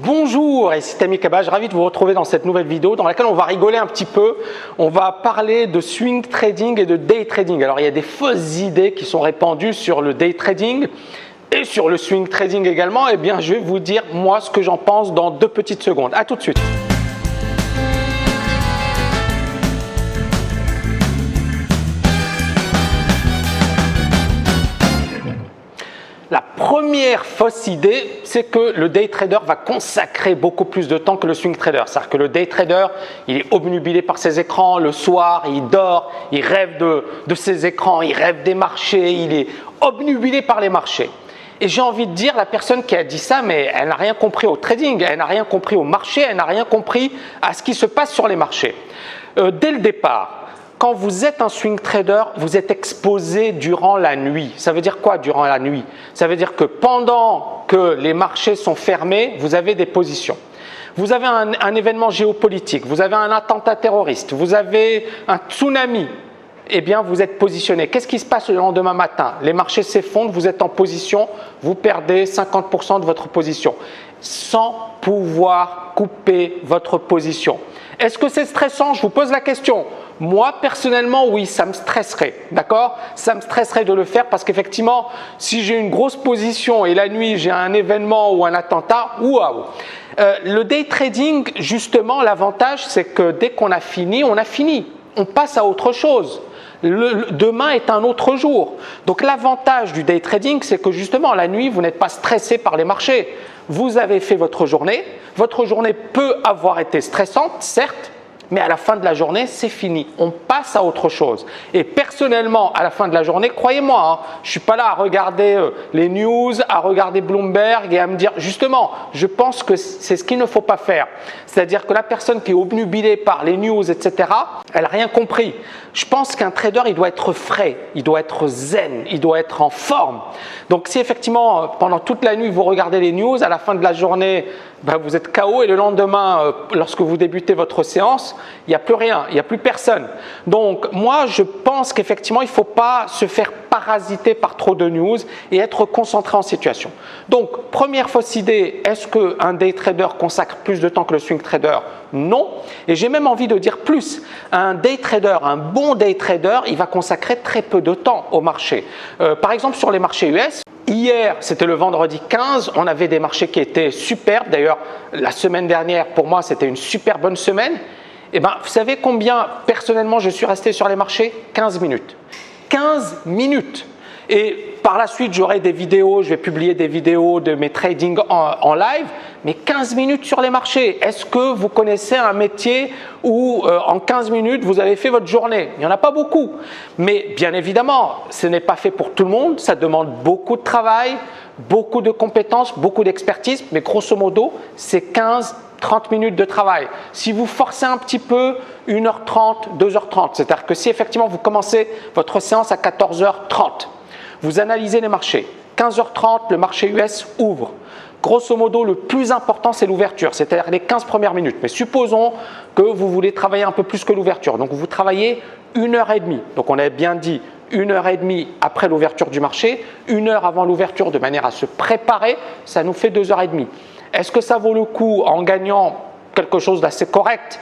Bonjour, ici Tammy Cabage, ravi de vous retrouver dans cette nouvelle vidéo dans laquelle on va rigoler un petit peu. On va parler de swing trading et de day trading. Alors il y a des fausses idées qui sont répandues sur le day trading et sur le swing trading également. Eh bien je vais vous dire moi ce que j'en pense dans 2 petites secondes. À tout de suite. La première fausse idée, c'est que le day trader va consacrer beaucoup plus de temps que le swing trader. C'est-à-dire que le day trader, il est obnubilé par ses écrans, le soir, il dort, il rêve de ses écrans, il rêve des marchés, il est obnubilé par les marchés. Et j'ai envie de dire, la personne qui a dit ça, mais elle n'a rien compris au trading, elle n'a rien compris au marché, elle n'a rien compris à ce qui se passe sur les marchés. Dès le départ, quand vous êtes un swing trader, vous êtes exposé durant la nuit. Ça veut dire quoi durant la nuit? Ça veut dire que pendant que les marchés sont fermés, vous avez des positions. Vous avez un événement géopolitique, vous avez un attentat terroriste, vous avez un tsunami. Eh bien, vous êtes positionné. Qu'est-ce qui se passe le lendemain matin? Les marchés s'effondrent, vous êtes en position, vous perdez 50% de votre position sans pouvoir couper votre position. Est-ce que c'est stressant? Je vous pose la question. Moi, personnellement, oui, ça me stresserait, d'accord? Ça me stresserait de le faire parce qu'effectivement, si j'ai une grosse position et la nuit, j'ai un événement ou un attentat, waouh! Le day trading, justement, l'avantage, c'est que dès qu'on a fini, on a fini. On passe à autre chose. Demain est un autre jour. Donc l'avantage du day trading, c'est que justement la nuit, vous n'êtes pas stressé par les marchés. Vous avez fait votre journée peut avoir été stressante, certes, mais à la fin de la journée, c'est fini. On passe à autre chose. Et personnellement, à la fin de la journée, croyez-moi, je ne suis pas là à regarder les news, à regarder Bloomberg et à me dire, justement, je pense que c'est ce qu'il ne faut pas faire. C'est-à-dire que la personne qui est obnubilée par les news, etc., elle n'a rien compris. Je pense qu'un trader, il doit être frais, il doit être zen, il doit être en forme. Donc si effectivement, pendant toute la nuit, vous regardez les news, à la fin de la journée, vous êtes KO et le lendemain, lorsque vous débutez votre séance, il n'y a plus rien, il n'y a plus personne. Donc moi, je pense qu'effectivement, il ne faut pas se faire parasiter par trop de news et être concentré en situation. Donc, première fausse idée, est-ce qu'un day trader consacre plus de temps que le swing trader? Non. Et j'ai même envie de dire plus. Un day trader, un bon day trader, il va consacrer très peu de temps au marché. Par exemple, sur les marchés US, hier, c'était le vendredi 15, on avait des marchés qui étaient superbes. D'ailleurs, la semaine dernière, pour moi, c'était une super bonne semaine. Eh bien, vous savez combien, personnellement, je suis resté sur les marchés? 15 minutes. 15 minutes. Et par la suite, j'aurai des vidéos, je vais publier des vidéos de mes trading en live, mais 15 minutes sur les marchés. Est-ce que vous connaissez un métier où en 15 minutes, vous avez fait votre journée? Il n'y en a pas beaucoup. Mais bien évidemment, ce n'est pas fait pour tout le monde. Ça demande beaucoup de travail, beaucoup de compétences, beaucoup d'expertise. Mais grosso modo, c'est 15-30 minutes de travail. Si vous forcez un petit peu, 1h30, 2h30. C'est-à-dire que si effectivement vous commencez votre séance à 14h30, vous analysez les marchés. 15h30, le marché US ouvre. Grosso modo, le plus important, c'est l'ouverture, c'est-à-dire les 15 premières minutes. Mais supposons que vous voulez travailler un peu plus que l'ouverture. Donc, vous travaillez 1h30. Donc, on a bien dit 1h30 après l'ouverture du marché, 1 heure avant l'ouverture de manière à se préparer. Ça nous fait 2h30. Est-ce que ça vaut le coup en gagnant quelque chose d'assez correct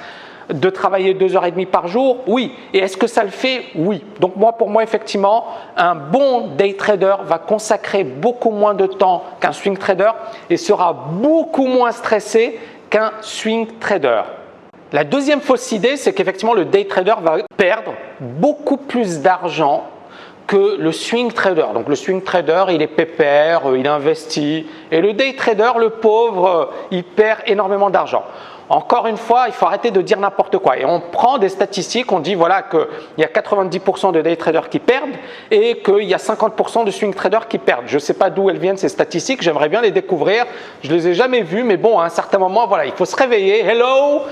de travailler 2h30 par jour? Oui. Et est-ce que ça le fait? Oui. Donc pour moi, effectivement, un bon day trader va consacrer beaucoup moins de temps qu'un swing trader et sera beaucoup moins stressé qu'un swing trader. La deuxième fausse idée, c'est qu'effectivement, le day trader va perdre beaucoup plus d'argent que le swing trader. Donc le swing trader, il est pépère, il investit. Et le day trader, le pauvre, il perd énormément d'argent. Encore une fois, il faut arrêter de dire n'importe quoi. Et on prend des statistiques, on dit voilà qu'il y a 90% de day traders qui perdent et qu'il y a 50% de swing traders qui perdent. Je ne sais pas d'où elles viennent ces statistiques, j'aimerais bien les découvrir. Je ne les ai jamais vues, mais bon, à un certain moment, voilà, il faut se réveiller. Hello,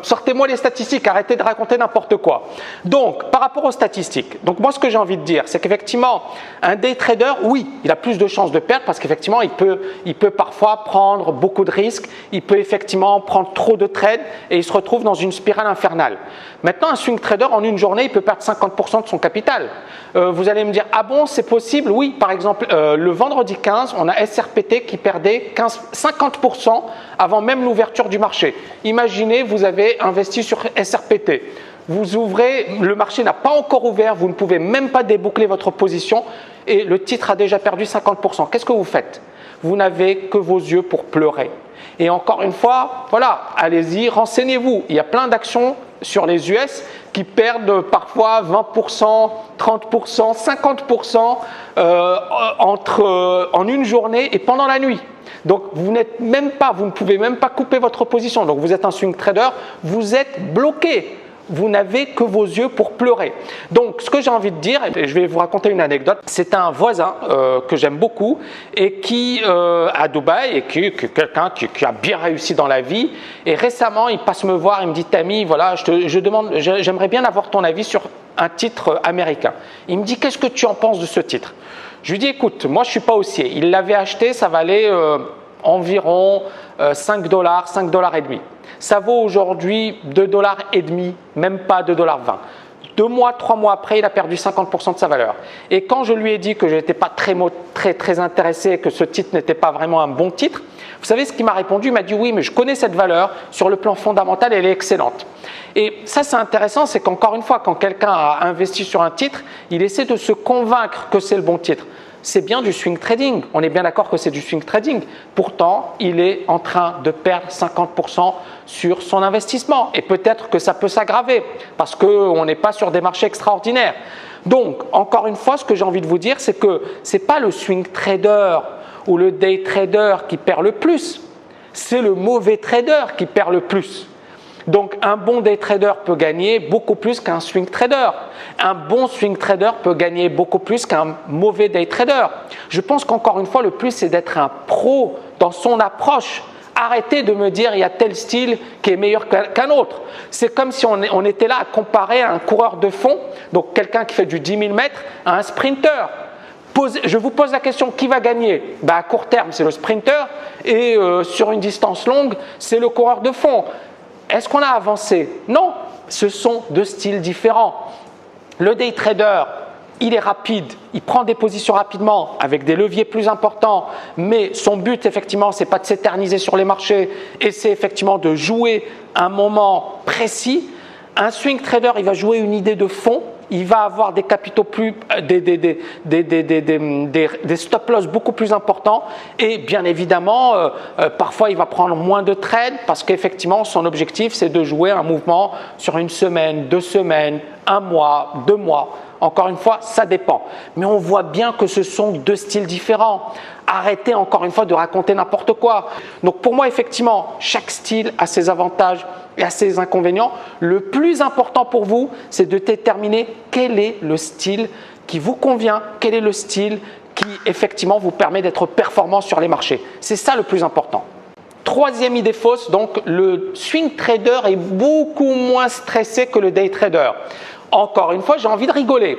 sortez-moi les statistiques, arrêtez de raconter n'importe quoi. Donc, par rapport aux statistiques, donc moi ce que j'ai envie de dire, c'est qu'effectivement, un day trader, oui, il a plus de chances de perdre parce qu'effectivement, il peut parfois prendre beaucoup de risques, il peut effectivement prendre prend trop de trades et il se retrouve dans une spirale infernale. Maintenant, un swing trader, en une journée, il peut perdre 50% de son capital. Vous allez me dire, ah bon, c'est possible? Oui, par exemple, le vendredi 15, on a SRPT qui perdait 50% avant même l'ouverture du marché. Imaginez, vous avez investi sur SRPT. Vous ouvrez, le marché n'a pas encore ouvert, vous ne pouvez même pas déboucler votre position et le titre a déjà perdu 50%. Qu'est-ce que vous faites? Vous n'avez que vos yeux pour pleurer. Et encore une fois, voilà, allez-y, renseignez-vous. Il y a plein d'actions sur les US qui perdent parfois 20%, 30%, 50% en une journée et pendant la nuit. Donc vous n'êtes même pas, vous ne pouvez même pas couper votre position. Donc vous êtes un swing trader, vous êtes bloqué. Vous n'avez que vos yeux pour pleurer. Donc, ce que j'ai envie de dire, et je vais vous raconter une anecdote, c'est un voisin que j'aime beaucoup et qui, à Dubaï, et quelqu'un qui a bien réussi dans la vie. Et récemment, il passe me voir, il me dit, Tammy, voilà, j'aimerais bien avoir ton avis sur un titre américain. Il me dit, qu'est-ce que tu en penses de ce titre? Je lui dis, écoute, moi, je ne suis pas haussier. Il l'avait acheté, ça valait environ $5, $5,50. Ça vaut aujourd'hui $2,50, même pas $2,20. 2 mois, 3 mois après, il a perdu 50% de sa valeur. Et quand je lui ai dit que je n'étais pas très intéressé, que ce titre n'était pas vraiment un bon titre, vous savez ce qu'il m'a répondu? Il m'a dit oui, mais je connais cette valeur, sur le plan fondamental, elle est excellente. Et ça, c'est intéressant, c'est qu'encore une fois, quand quelqu'un a investi sur un titre, il essaie de se convaincre que c'est le bon titre. C'est bien du swing trading, on est bien d'accord que c'est du swing trading. Pourtant, il est en train de perdre 50% sur son investissement. Et peut-être que ça peut s'aggraver parce qu'on n'est pas sur des marchés extraordinaires. Donc, encore une fois, ce que j'ai envie de vous dire, c'est que ce n'est pas le swing trader ou le day trader qui perd le plus, c'est le mauvais trader qui perd le plus. Donc, un bon day trader peut gagner beaucoup plus qu'un swing trader. Un bon swing trader peut gagner beaucoup plus qu'un mauvais day trader. Je pense qu'encore une fois, le plus, c'est d'être un pro dans son approche. Arrêtez de me dire il y a tel style qui est meilleur qu'un autre. C'est comme si on était là à comparer un coureur de fond, donc quelqu'un qui fait du 10 000 mètres, à un sprinter. Je vous pose la question, qui va gagner? À court terme, c'est le sprinter et sur une distance longue, c'est le coureur de fond. Est-ce qu'on a avancé? Non, ce sont deux styles différents. Le day trader, il est rapide, il prend des positions rapidement avec des leviers plus importants, mais son but effectivement, c'est pas de s'éterniser sur les marchés et c'est effectivement de jouer un moment précis. Un swing trader, il va jouer une idée de fond. Il va avoir des capitaux des stop loss beaucoup plus importants et bien évidemment, parfois il va prendre moins de trades parce qu'effectivement son objectif c'est de jouer un mouvement sur une semaine, 2 semaines, 1 mois, 2 mois. Encore une fois, ça dépend. Mais on voit bien que ce sont deux styles différents. Arrêtez encore une fois de raconter n'importe quoi. Donc pour moi, effectivement, chaque style a ses avantages et a ses inconvénients. Le plus important pour vous, c'est de déterminer quel est le style qui vous convient, quel est le style qui effectivement vous permet d'être performant sur les marchés. C'est ça le plus important. Troisième idée fausse, donc le swing trader est beaucoup moins stressé que le day trader. Encore une fois, j'ai envie de rigoler.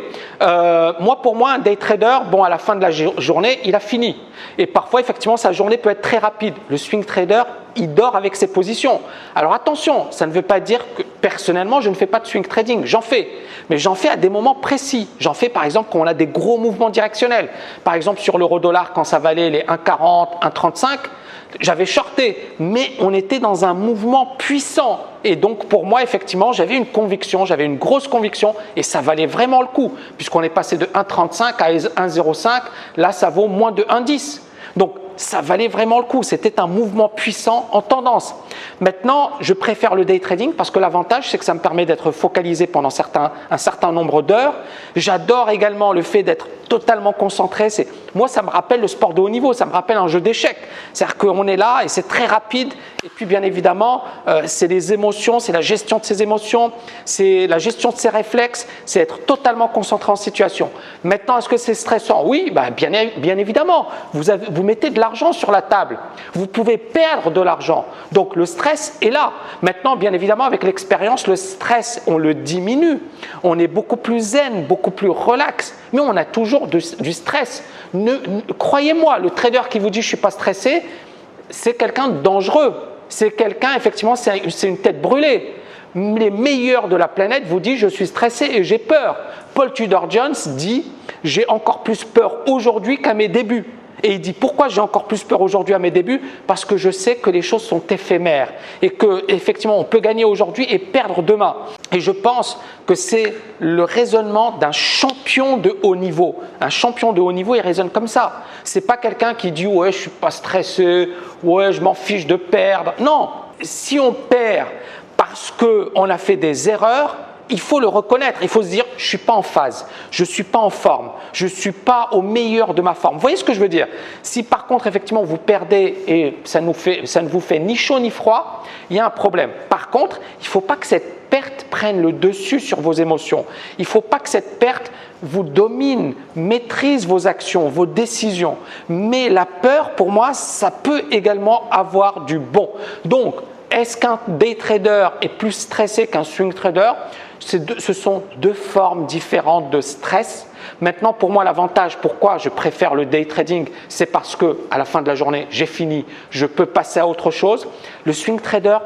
Pour moi, un day trader, à la fin de la journée, il a fini. Et parfois, effectivement, sa journée peut être très rapide. Le swing trader, il dort avec ses positions. Alors attention, ça ne veut pas dire que personnellement, je ne fais pas de swing trading. J'en fais. Mais j'en fais à des moments précis. J'en fais par exemple quand on a des gros mouvements directionnels. Par exemple, sur l'euro-dollar, quand ça valait les 1,40, 1,35, j'avais shorté, mais on était dans un mouvement puissant. Et donc, pour moi, effectivement, j'avais une conviction, j'avais une grosse conviction et ça valait vraiment le coup. Puisqu'on est passé de 1,35 à 1,05, là, ça vaut moins de 1,10. Donc, ça valait vraiment le coup. C'était un mouvement puissant en tendance. Maintenant, je préfère le day trading parce que l'avantage, c'est que ça me permet d'être focalisé pendant un certain nombre d'heures. J'adore également le fait d'être totalement concentré. Moi, ça me rappelle le sport de haut niveau, ça me rappelle un jeu d'échecs. C'est-à-dire qu'on est là et c'est très rapide. Et puis, bien évidemment, c'est les émotions, c'est la gestion de ses émotions, c'est la gestion de ses réflexes, c'est être totalement concentré en situation. Maintenant, est-ce que c'est stressant? Oui, bien évidemment. Vous mettez de l'argent sur la table. Vous pouvez perdre de l'argent. Donc, le stress est là. Maintenant, bien évidemment, avec l'expérience, le stress, on le diminue. On est beaucoup plus zen, beaucoup plus relax. Mais on a toujours du stress. Croyez-moi, le trader qui vous dit « je ne suis pas stressé », c'est quelqu'un de dangereux. c'est quelqu'un, effectivement, c'est une tête brûlée. Les meilleurs de la planète vous disent « je suis stressé et j'ai peur ». Paul Tudor Jones dit « j'ai encore plus peur aujourd'hui qu'à mes débuts ». Et il dit « pourquoi j'ai encore plus peur aujourd'hui à mes débuts ?» Parce que je sais que les choses sont éphémères et qu'effectivement on peut gagner aujourd'hui et perdre demain. Et je pense que c'est le raisonnement d'un champion de haut niveau. Un champion de haut niveau, il raisonne comme ça. C'est pas quelqu'un qui dit « ouais, je suis pas stressé, ouais, je m'en fiche de perdre ». Non, si on perd parce qu'on a fait des erreurs, il faut le reconnaître, il faut se dire « je ne suis pas en phase, je ne suis pas en forme, je ne suis pas au meilleur de ma forme ». Vous voyez ce que je veux dire? Si par contre, effectivement, vous perdez et ça ne vous fait ni chaud ni froid, il y a un problème. Par contre, il ne faut pas que cette perte prenne le dessus sur vos émotions. Il ne faut pas que cette perte vous domine, maîtrise vos actions, vos décisions. Mais la peur, pour moi, ça peut également avoir du bon. Donc, est-ce qu'un day trader est plus stressé qu'un swing trader? Ce sont deux formes différentes de stress. Maintenant, pour moi, l'avantage, pourquoi je préfère le day trading, c'est parce qu'à la fin de la journée, j'ai fini, je peux passer à autre chose. Le swing trader,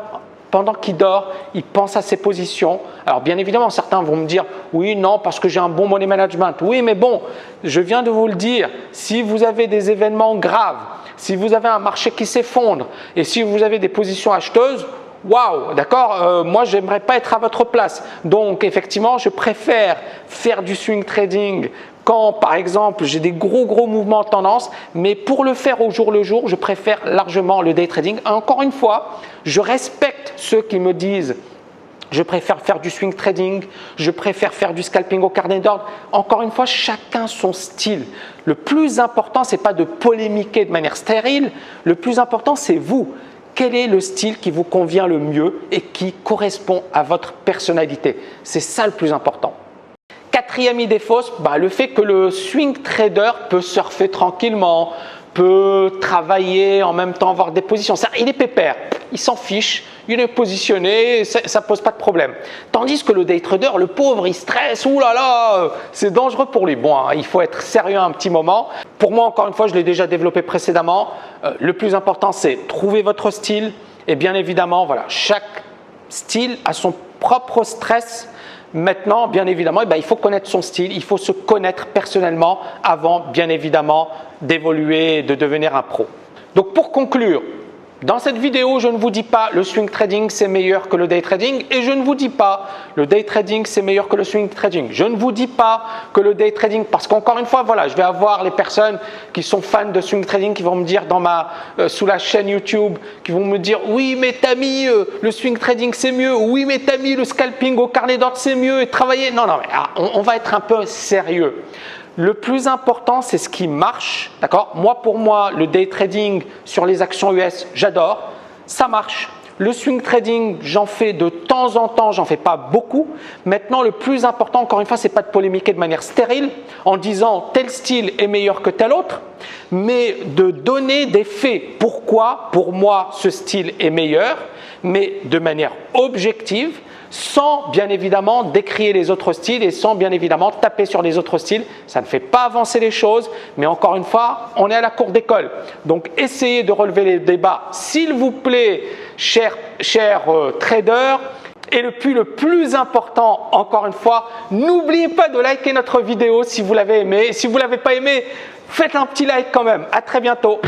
pendant qu'il dort, il pense à ses positions. Alors bien évidemment, certains vont me dire « oui, non, parce que j'ai un bon money management ». Oui, mais bon, je viens de vous le dire, si vous avez des événements graves, si vous avez un marché qui s'effondre et si vous avez des positions acheteuses, waouh, d'accord, moi je n'aimerais pas être à votre place. Donc effectivement, je préfère faire du swing trading quand par exemple j'ai des gros mouvements de tendance, mais pour le faire au jour le jour, je préfère largement le day trading. Encore une fois, je respecte ceux qui me disent je préfère faire du swing trading, je préfère faire du scalping au carnet d'ordre. Encore une fois, chacun son style. Le plus important, ce n'est pas de polémiquer de manière stérile. Le plus important, c'est vous. Quel est le style qui vous convient le mieux et qui correspond à votre personnalité? C'est ça le plus important. Quatrième idée fausse, le fait que le swing trader peut surfer tranquillement, peut travailler en même temps, avoir des positions. Il est pépère, il s'en fiche, il est positionné, ça ne pose pas de problème. Tandis que le day trader, le pauvre, il stresse, ouh là là, c'est dangereux pour lui. Bon, il faut être sérieux un petit moment. Pour moi, encore une fois, je l'ai déjà développé précédemment, le plus important, c'est trouver votre style et bien évidemment, voilà, chaque style a son propre stress. Maintenant, bien évidemment, il faut connaître son style, il faut se connaître personnellement avant, bien évidemment, d'évoluer et de devenir un pro. Donc, pour conclure, dans cette vidéo, je ne vous dis pas le swing trading c'est meilleur que le day trading et je ne vous dis pas le day trading c'est meilleur que le swing trading. Je ne vous dis pas que le day trading, parce qu'encore une fois, voilà, je vais avoir les personnes qui sont fans de swing trading qui vont me dire sous la chaîne YouTube, qui vont me dire oui mais Tammy, le swing trading c'est mieux, oui mais Tammy, le scalping au carnet d'ordre c'est mieux et travailler. Non, mais on va être un peu sérieux. Le plus important, c'est ce qui marche, d'accord? Pour moi, le day trading sur les actions US, j'adore, ça marche. Le swing trading, j'en fais de temps en temps, j'en fais pas beaucoup. Maintenant, le plus important, encore une fois, c'est pas de polémiquer de manière stérile en disant tel style est meilleur que tel autre, mais de donner des faits. Pourquoi, pour moi, ce style est meilleur, mais de manière objective, sans bien évidemment décrier les autres styles et sans bien évidemment taper sur les autres styles. Ça ne fait pas avancer les choses, mais encore une fois, on est à la cour d'école. Donc, essayez de relever les débats, s'il vous plaît, chers traders. Et le plus important, encore une fois, n'oubliez pas de liker notre vidéo si vous l'avez aimé. Si vous ne l'avez pas aimé, faites un petit like quand même. À très bientôt.